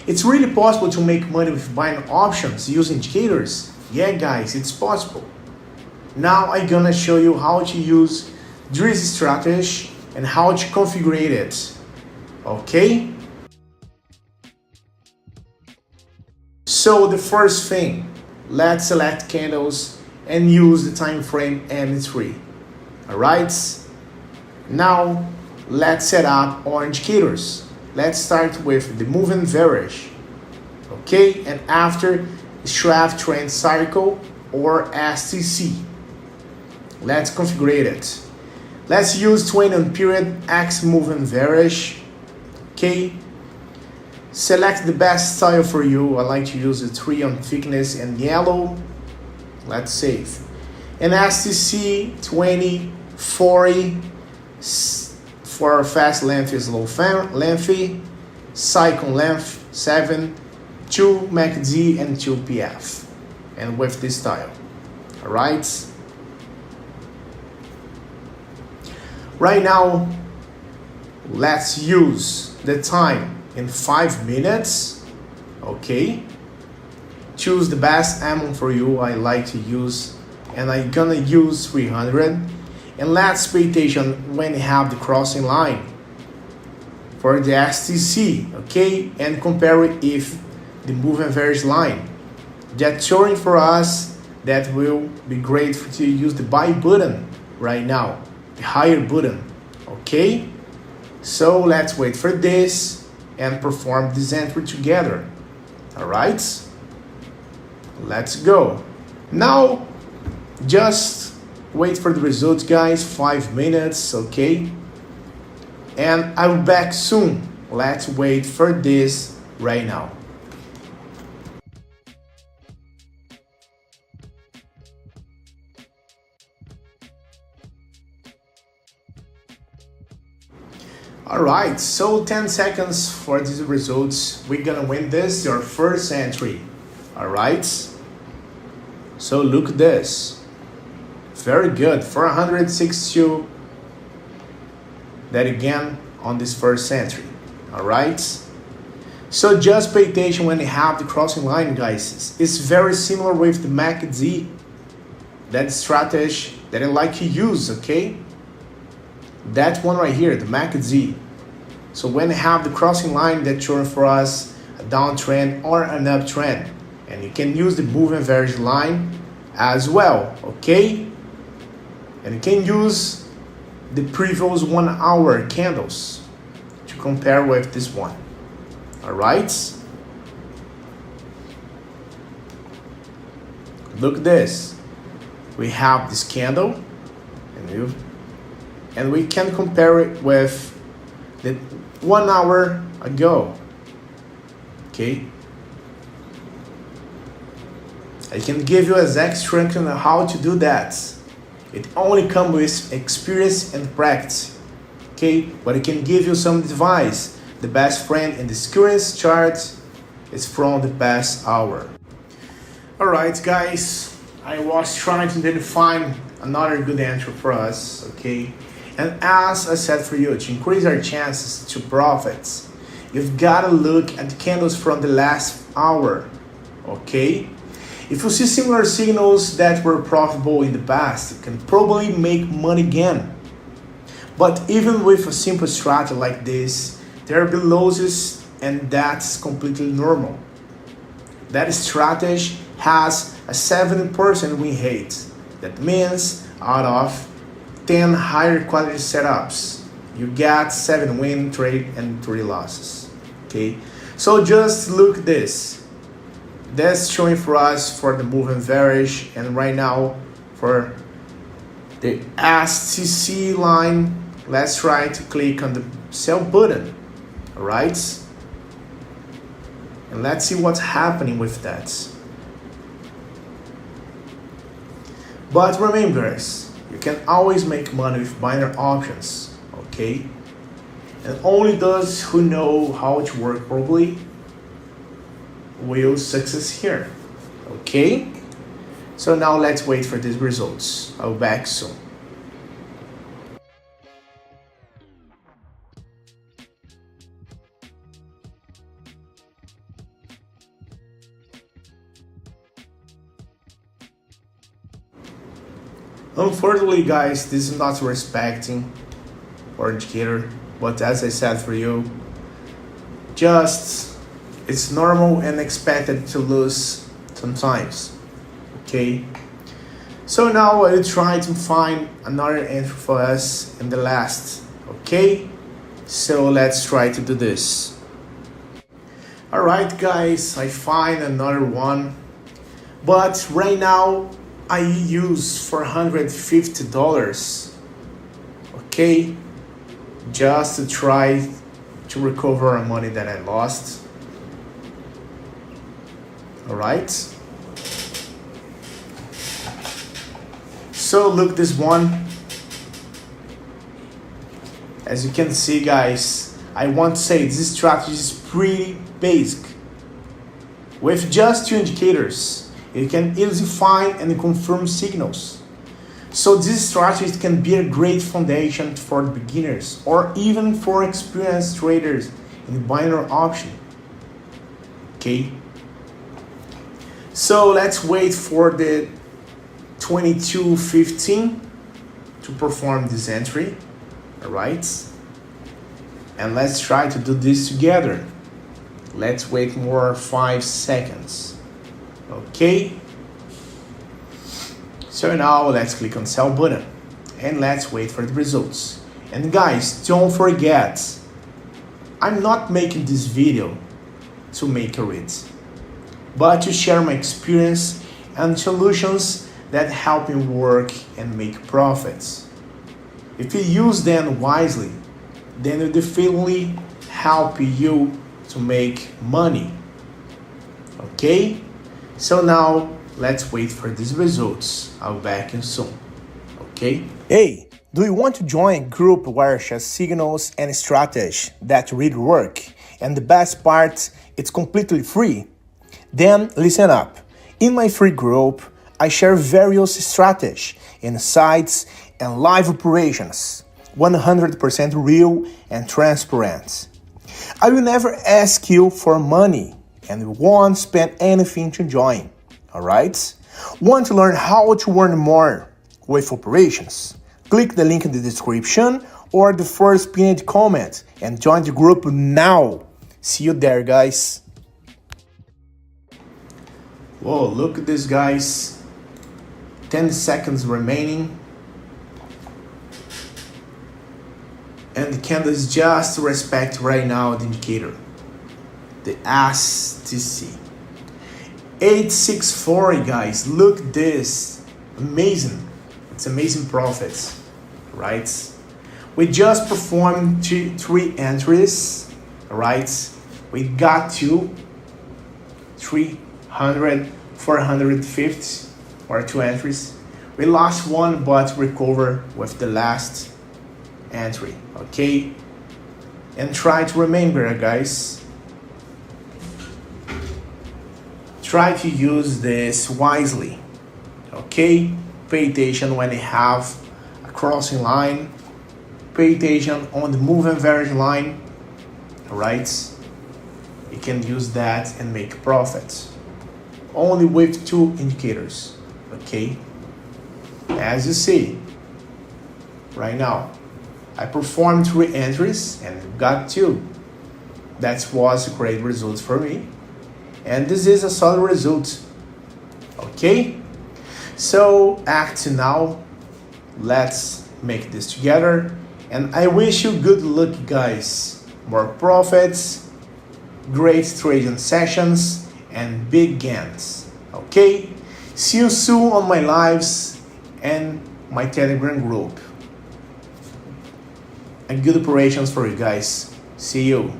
It's really possible to make money with binary options using indicators. Yeah guys, it's possible. Now I'm gonna show you how to use this strategy and how to configure it. Okay? So the first thing, let's select candles and use the time frame M3. Alright? Now let's set up our indicators. Let's start with the moving average. Okay, and after Strategic Trend Cycle or STC. Let's configure it. Let's use 20 on period X moving average. Okay. Select the best style for you. I like to use the 3 on thickness and yellow. Let's save. And STC 20, 40 for fast length is low lengthy. Cycle length 7, 2 MACD and 2 PF. And with this style. Alright. Right now, let's use the time in 5 minutes. Okay. Choose the best amount for you. I like to use, and I'm gonna use 300. And let's pay attention when you have the crossing line for the STC. Okay, and compare it if the moving average line. That's showing for us that will be great to use the buy button right now. The higher button. Okay, so let's wait for this and perform this entry together. All right, let's go. Now just wait for the results guys, 5 minutes. Okay, and I'll be back soon. Let's wait for this right now. Alright, so 10 seconds for these results. We're gonna win this, your first entry. Alright, so look at this. Very good, 462. That again on this first entry. Alright, so just pay attention when you have the crossing line guys. It's very similar with the MACD. That strategy that I like to use, okay? That one right here, the MACD. So when you have the crossing line, that's showing for us a downtrend or an uptrend. And you can use the moving average line as well, okay? And you can use the previous 1 hour candles to compare with this one. Alright? Look at this. We have this candle and we can compare it with the 1 hour ago. Okay, I can give you exact instruction on how to do that. It only comes with experience and practice. Okay, but I can give you some advice. The best friend in this current chart is from the past hour. Alright guys, I was trying to identify another good answer for us. Okay, and as I said for you, to increase our chances to profits, you've got to look at the candles from the last hour, okay? If you see similar signals that were profitable in the past, you can probably make money again. But even with a simple strategy like this, there will be losses, and that's completely normal. That strategy has a 70% win rate. That means out of 10 higher quality setups, you get 7 win trade and 3 losses. Okay, so just look at this. That's showing for us for the moving average, and right now for the STC line, let's try to click on the sell button. All right, and let's see what's happening with that. But remember guys, you can always make money with binary options, okay? And only those who know how to work properly will success here, okay? So now let's wait for these results. I'll be back soon. Unfortunately, guys, this is not respecting our indicator, but as I said for you, just it's normal and expected to lose sometimes. Okay, so now I will try to find another entry for us in the last. Okay, so let's try to do this. Alright guys, I find another one, but right now I use $450, okay, just to try to recover money that I lost. Alright, so look this one. As you can see guys, I want to say this strategy is pretty basic. With just two indicators, you can easily find and confirm signals. So this strategy can be a great foundation for beginners or even for experienced traders in binary option. Okay. So let's wait for the 22.15 to perform this entry. Alright. And let's try to do this together. Let's wait more 5 seconds. Okay. So now let's click on sell button and let's wait for the results. And guys, don't forget, I'm not making this video to make a read, but to share my experience and solutions that help me work and make profits. If you use them wisely, then it will definitely help you to make money. Okay? So now let's wait for these results. I'll be back soon. Okay? Hey, do you want to join a group where I share signals and strategies that really work? And the best part, it's completely free. Then listen up. In my free group, I share various strategies, insights, and live operations, 100% real and transparent. I will never ask you for money and won't spend anything to join. Alright? Want to learn how to earn more with operations? Click the link in the description or the first pinned comment and join the group now. See you there, guys. Whoa, look at this, guys. 10 seconds remaining. And the candle is just to respect right now the indicator. The Este. 864, guys. Look at this. Amazing. It's amazing profits, right? We just performed three entries, right? We got to 300, 450 or two entries. We lost one but recover with the last entry. Okay, and try to remember, guys, try to use this wisely. Okay, pay attention when you have a crossing line, pay attention on the moving average line. All right, you can use that and make profits only with two indicators. Okay, as you see right now, I performed 3 entries and got 2. That was a great result for me. And this is a solid result. Okay? So, act now. Let's make this together. And I wish you good luck, guys. More profits, great trading sessions, and big gains. Okay? See you soon on my lives and my Telegram group. And good operations for you guys. See you.